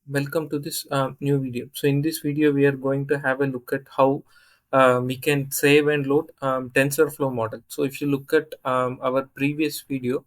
Welcome to this new video. So in this video, we are going to have a look at how we can save and load TensorFlow model. So if you look at our previous video,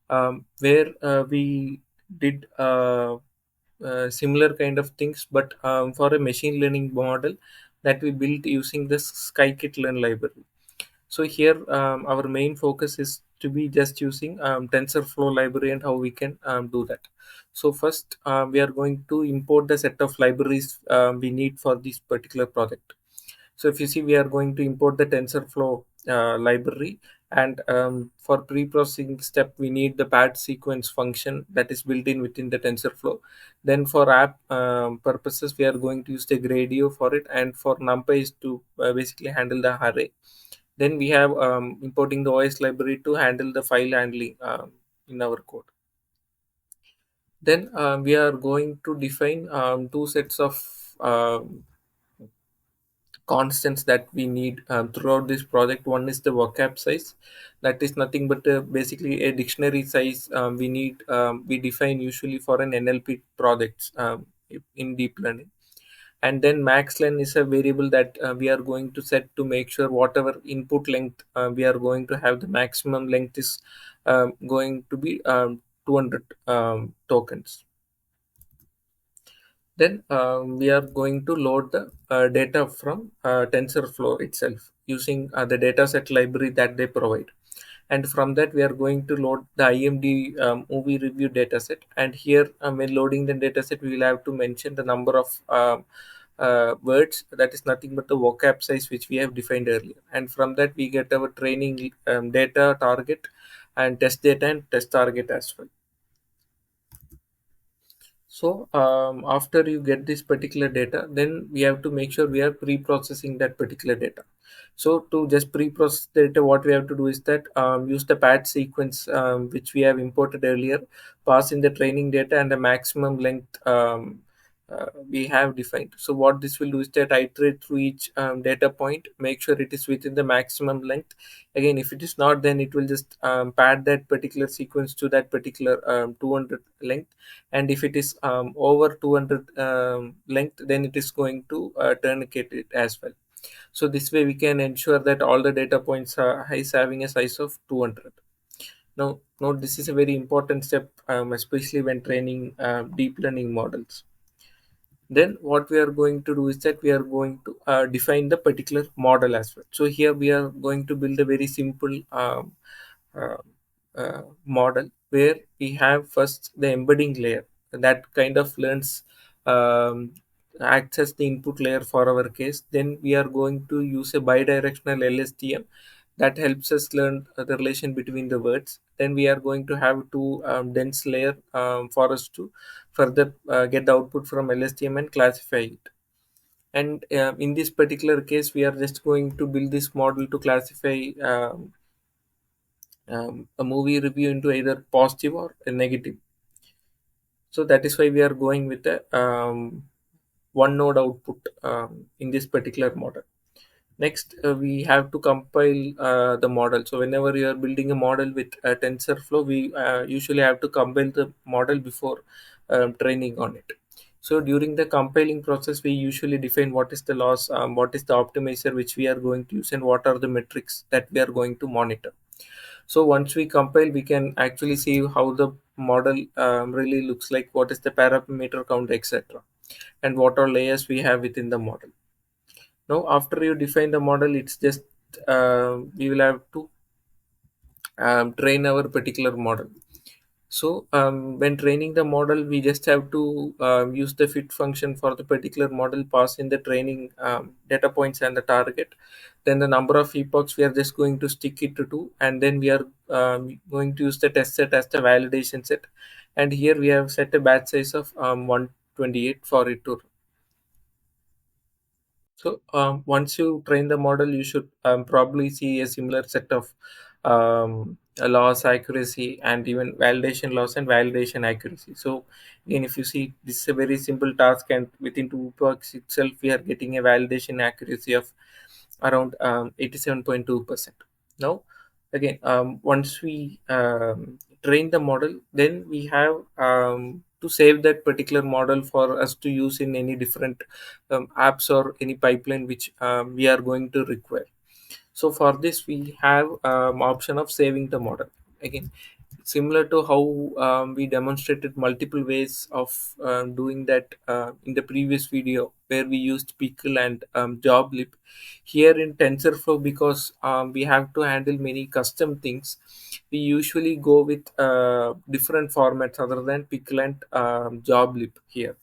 where we did similar kind of things, but for a machine learning model that we built using the scikit-learn library. So here our main focus is to be just using TensorFlow library and how we can do that. So first we are going to import the set of libraries we need for this particular project. So if you see, we are going to import the TensorFlow library, and for pre-processing step, we need the pad sequence function that is built in within the TensorFlow. Then for app purposes, we are going to use the Gradio for it, and for NumPy is to basically handle the array. Then we have importing the OS library to handle the file handling in our code. Then we are going to define two sets of constants that we need throughout this project. One is the vocab size, that is nothing but basically a dictionary size we define usually for an NLP projects in deep learning. And then max len is a variable that we are going to set to make sure whatever input length we are going to have, the maximum length is going to be 200 tokens. Then we are going to load the data from TensorFlow itself using the dataset library that they provide. And from that, we are going to load the IMD movie review dataset. And here, when loading the dataset, we will have to mention the number of words. That is nothing but the vocab size which we have defined earlier. And from that, we get our training data target and test data and test target as well. So after you get this particular data, then we have to make sure we are pre-processing that particular data. So to just pre-process data, what we have to do is that use the pad sequence which we have imported earlier, pass in the training data and the maximum length we have defined. So what this will do is that iterate through each data point, make sure it is within the maximum length. Again, if it is not, then it will just pad that particular sequence to that particular 200 length, and if it is over 200 length, then it is going to tourniquet it as well. So this way we can ensure that all the data points are is having a size of 200. Now this is a very important step, especially when training deep learning models. Then what we are going to do is that we are going to define the particular model as well. So here we are going to build a very simple uh, model where we have first the embedding layer that kind of learns, um, acts as the input layer for our case. Then we are going to use a bidirectional LSTM that helps us learn the relation between the words. Then we are going to have two dense layer for us to further get the output from LSTM and classify it. And in this particular case, we are just going to build this model to classify a movie review into either positive or a negative. So that is why we are going with a one node output in this particular model. Next, we have to compile the model. So whenever you are building a model with TensorFlow, we usually have to compile the model before training on it. So during the compiling process, we usually define what is the loss, what is the optimizer which we are going to use, and what are the metrics that we are going to monitor. So once we compile, we can actually see how the model really looks like, what is the parameter count, etc., and what are layers we have within the model. Now, after you define the model, it's just we will have to train our particular model. So when training the model, we just have to use the fit function for the particular model, pass in the training data points and the target. Then the number of epochs we are just going to stick it to 2, and then we are going to use the test set as the validation set. And here we have set a batch size of 128 for it to. So once you train the model, you should probably see a similar set of loss, accuracy, and even validation loss and validation accuracy. So again, if you see, this is a very simple task, and within 2 epochs itself, we are getting a validation accuracy of around 87.2%. Now, again, once we train the model, then we have to save that particular model for us to use in any different apps or any pipeline which we are going to require. So for this we have option of saving the model. Again, similar to how we demonstrated multiple ways of doing that in the previous video where we used pickle and joblib. Here in TensorFlow, because we have to handle many custom things, we usually go with different formats other than pickle and joblib here.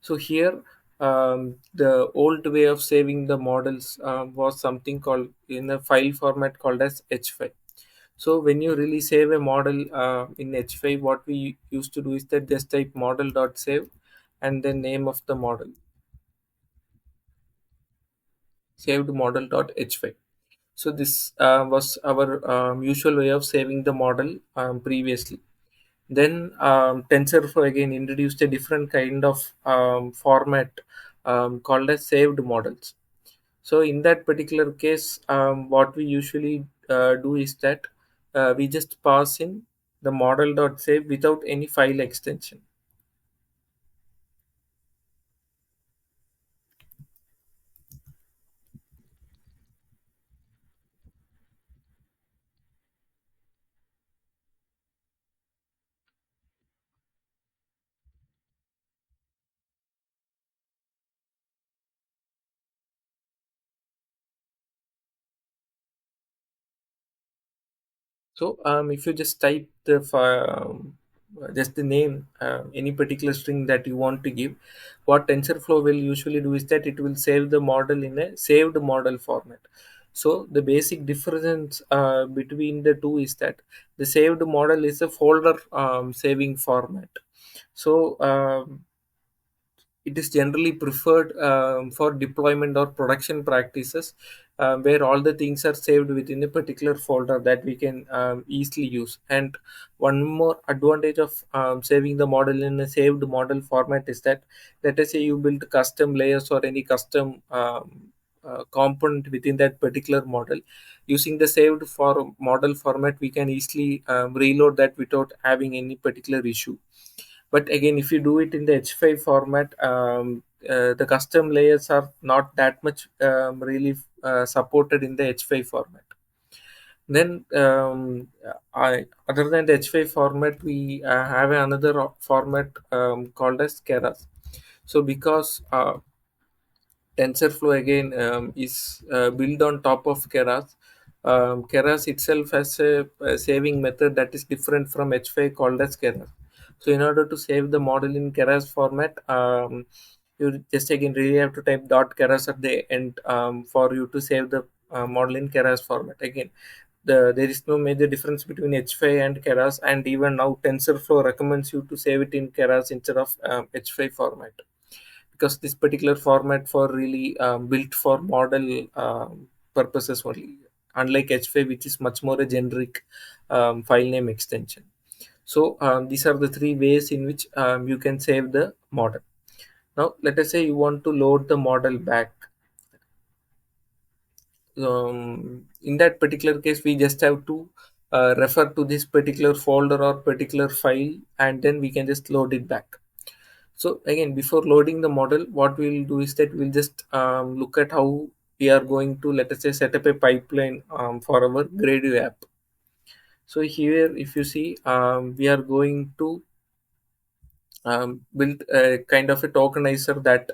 So here, the old way of saving the models was something called in a file format called as H5. So when you really save a model in H5, what we used to do is that just type model.save and then name of the model, saved model.h5. So this was our usual way of saving the model previously. Then TensorFlow again introduced a different kind of format called as saved models. So in that particular case, what we usually do is that we just pass in the model.save without any file extension. So if you just type just the name, any particular string that you want to give, what TensorFlow will usually do is that it will save the model in a saved model format. So the basic difference between the two is that the saved model is a folder saving format. So it is generally preferred for deployment or production practices, where all the things are saved within a particular folder that we can easily use. And one more advantage of saving the model in a saved model format is that, let us say you build custom layers or any custom component within that particular model, using the saved for model format we can easily reload that without having any particular issue. But again, if you do it in the H5 format, the custom layers are not that much really supported in the H5 format. Then other than the H5 format, we have another format called as keras. So because TensorFlow again is built on top of Keras. Keras itself has a saving method that is different from H5 called as Keras. So in order to save the model in Keras format, you just again really have to type dot Keras at the end for you to save the model in Keras format. Again, there is no major difference between H5 and Keras, and even now TensorFlow recommends you to save it in Keras instead of H5 format, because this particular format for really built for model purposes only, unlike H5 which is much more a generic file name extension. So these are the three ways in which you can save the model. Now let us say you want to load the model back. In that particular case we just have to refer to this particular folder or particular file, and then we can just load it back. So again, before loading the model, what we'll do is that we'll just look at how we are going to, let us say, set up a pipeline for our Gradu app. So here, if you see, we are going to build a kind of a tokenizer that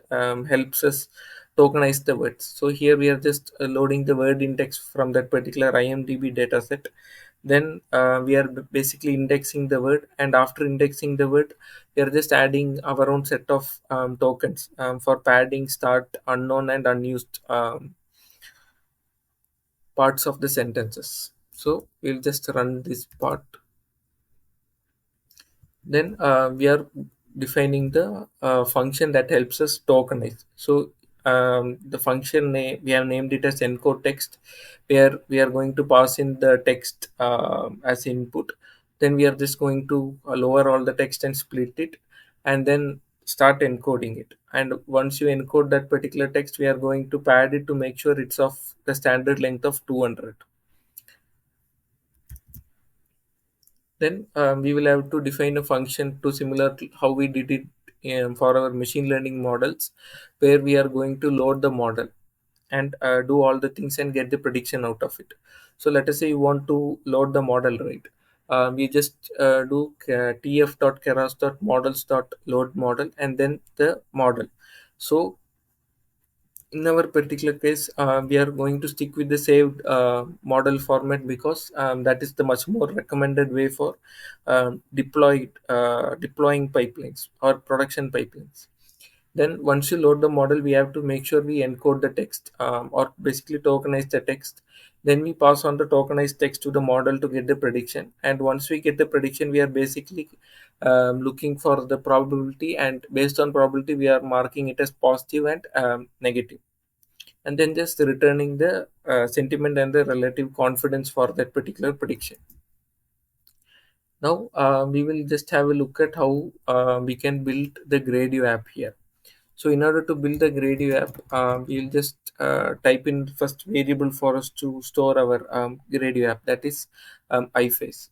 helps us tokenize the words. So here we are just loading the word index from that particular IMDb dataset. Then we are basically indexing the word, and after indexing the word, we are just adding our own set of tokens for padding, start, unknown, and unused parts of the sentences. So we'll just run this part. Then we are defining the function that helps us tokenize. So the function name, we have named it as encode text, where we are going to pass in the text as input. Then we are just going to lower all the text and split it, and then start encoding it. And once you encode that particular text, we are going to pad it to make sure it's of the standard length of 200. Then we will have to define a function to similar to how we did it for our machine learning models, where we are going to load the model and do all the things and get the prediction out of it. So let us say you want to load the model, right? We just do tf.keras.models.load model and then the model. So in our particular case, we are going to stick with the saved model format because that is the much more recommended way for deploying pipelines or production pipelines. Then once you load the model, we have to make sure we encode the text, or basically tokenize the text. Then we pass on the tokenized text to the model to get the prediction. And once we get the prediction, we are basically looking for the probability, and based on probability, we are marking it as positive and negative, and then just returning the sentiment and the relative confidence for that particular prediction. Now we will just have a look at how we can build the Gradio app here. So in order to build the Gradio app, we'll just type in first variable for us to store our Gradio app, that is iFace.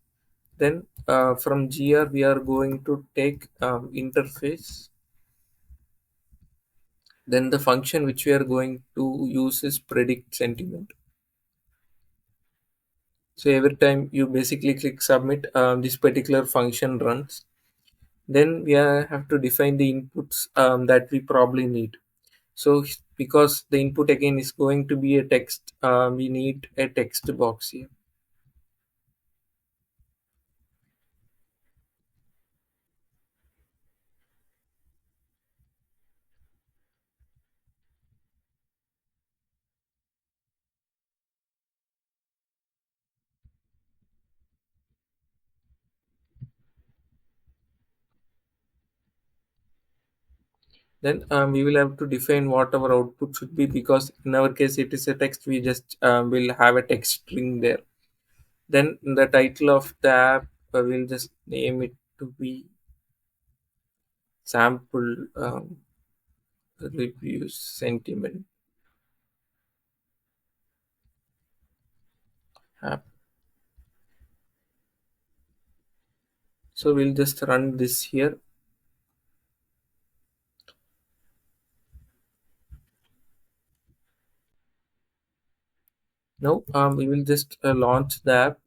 Then from gr we are going to take interface. Then the function which we are going to use is predict sentiment. So every time you basically click submit, this particular function runs. Then we have to define the inputs that we probably need. So because the input again is going to be a text, we need a text box here. Then we will have to define what our output should be, because in our case it is a text. We just will have a text string there. Then the title of the app, we'll just name it to be sample review sentiment app. So we'll just run this here. Now we will just launch the app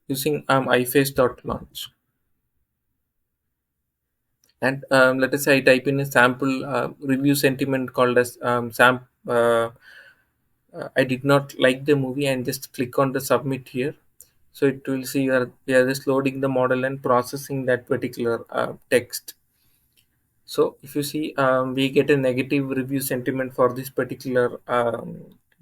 using iface.launch. And let us say I type in a sample review sentiment called as I did not like the movie, and just click on the submit here. So it will see we are just loading the model and processing that particular text. So if you see, we get a negative review sentiment for this particular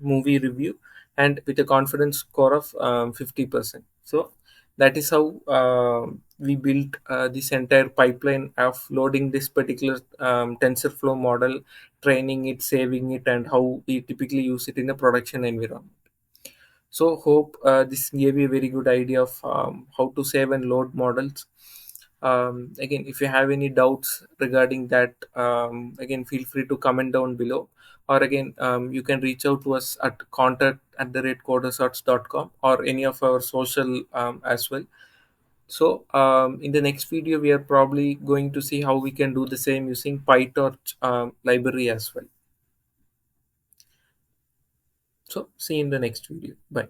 movie review, and with a confidence score of 50%. So that is how we built this entire pipeline of loading this particular TensorFlow model, training it, saving it, and how we typically use it in a production environment. So hope this gave you a very good idea of how to save and load models. Again, if you have any doubts regarding that, again, feel free to comment down below, or again, you can reach out to us at contact@codersarts.com, or any of our social as well. So in the next video, we are probably going to see how we can do the same using PyTorch library as well. So see you in the next video. Bye.